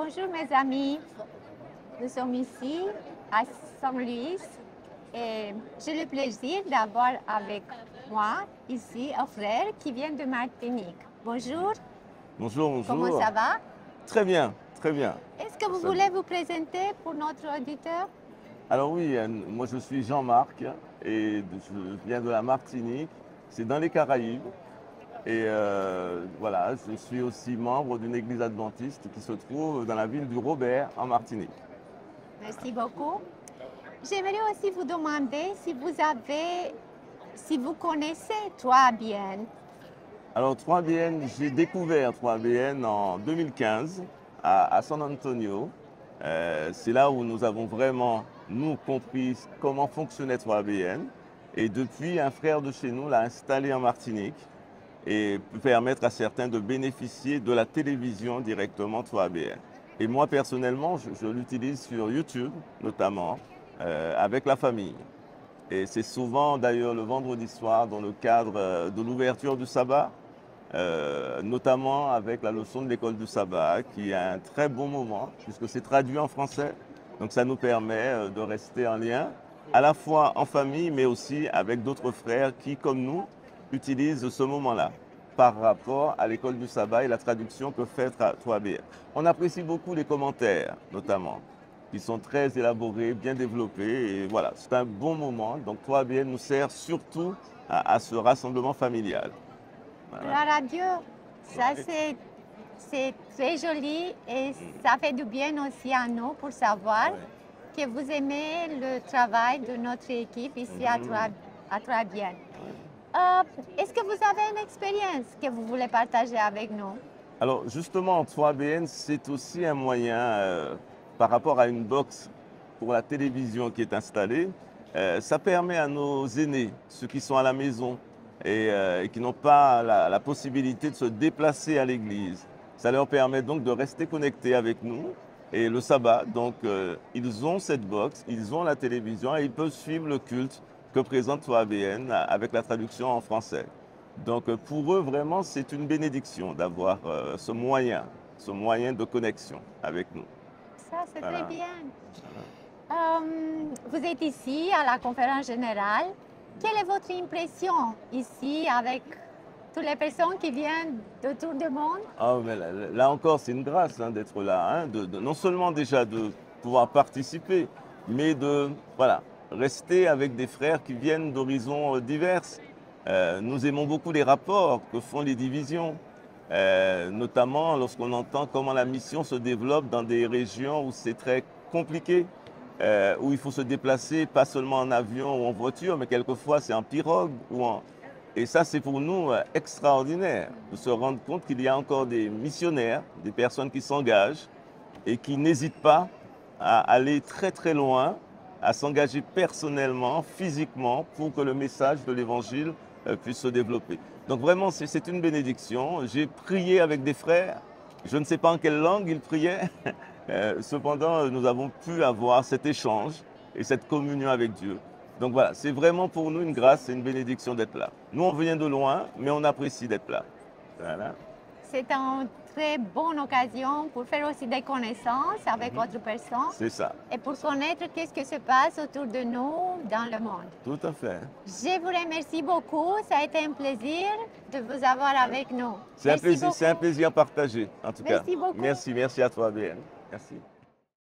Bonjour mes amis, nous sommes ici à Saint-Louis et j'ai le plaisir d'avoir avec moi ici un frère qui vient de Martinique. Bonjour, Bonjour, comment bonjour. ça va? Très bien, très bien. Est-ce que vous Salut. voulez vous présenter pour notre auditeur? Alors oui, moi je suis Jean-Marc et je viens de la Martinique. C'est dans les Caraïbes. Et voilà, je suis aussi membre d'une église adventiste qui se trouve dans la ville du Robert en Martinique. Merci beaucoup. J'aimerais aussi vous demander si vous connaissez 3BN. Alors 3BN, j'ai découvert 3BN en 2015 à San Antonio. C'est là où nous avons vraiment, nous, compris comment fonctionnait 3BN. Et depuis, un frère de chez nous l'a installé en Martinique et peut permettre à certains de bénéficier de la télévision directement 3BN. Et moi, personnellement, je l'utilise sur YouTube, notamment, avec la famille. Et c'est souvent, d'ailleurs, le vendredi soir, dans le cadre de l'ouverture du sabbat, notamment avec la leçon de l'école du sabbat, qui est un très bon moment, puisque c'est traduit en français. Donc ça nous permet de rester en lien, à la fois en famille, mais aussi avec d'autres frères qui, comme nous, utilisent ce moment-là par rapport à l'école du sabbat et la traduction que fait 3BN. On apprécie beaucoup les commentaires, notamment, qui sont très élaborés, bien développés. Et voilà, c'est un bon moment. Donc 3BN nous sert surtout à ce rassemblement familial. Voilà. Gloire à Dieu, ça Ouais. c'est très joli et ça fait du bien aussi à nous pour savoir Ouais. que vous aimez le travail de notre équipe ici à Trois-Biens. Est-ce que vous avez une expérience que vous voulez partager avec nous? Alors justement, 3BN, c'est aussi un moyen par rapport à une box pour la télévision qui est installée. Ça permet à nos aînés, ceux qui sont à la maison et qui n'ont pas la possibilité de se déplacer à l'église, ça leur permet donc de rester connectés avec nous. Et le sabbat, donc ils ont cette box, ils ont la télévision et ils peuvent suivre le culte que présente 3BN avec la traduction en français. Donc pour eux, vraiment, c'est une bénédiction d'avoir ce moyen de connexion avec nous. Ça, c'est très Voilà. bien. Vous êtes ici à la conférence générale. Quelle est votre impression ici avec toutes les personnes qui viennent de tout le monde? Ah, mais là encore, c'est une grâce d'être là, non seulement déjà de pouvoir participer, mais de voilà, rester avec des frères qui viennent d'horizons divers. Nous aimons beaucoup les rapports que font les divisions, notamment lorsqu'on entend comment la mission se développe dans des régions où c'est très compliqué, où il faut se déplacer pas seulement en avion ou en voiture, mais quelquefois c'est en pirogue ou en... Et ça, c'est pour nous extraordinaire de se rendre compte qu'il y a encore des missionnaires, des personnes qui s'engagent et qui n'hésitent pas à aller très très loin, à s'engager personnellement, physiquement, pour que le message de l'Évangile puisse se développer. Donc vraiment, c'est une bénédiction. J'ai prié avec des frères. Je ne sais pas en quelle langue ils priaient. Cependant, nous avons pu avoir cet échange et cette communion avec Dieu. Donc voilà, c'est vraiment pour nous une grâce et une bénédiction d'être là. Nous, on vient de loin, mais on apprécie d'être là. Voilà. C'est une très bonne occasion pour faire aussi des connaissances avec d'autres personnes C'est ça. et pour connaître qu'est-ce qui se passe autour de nous dans le monde. Tout à fait. Je vous remercie beaucoup. Ça a été un plaisir de vous avoir avec nous. C'est un Merci plaisir, c'est un beaucoup. plaisir partagé, en tout cas. Merci beaucoup. Merci à toi, BN. Merci.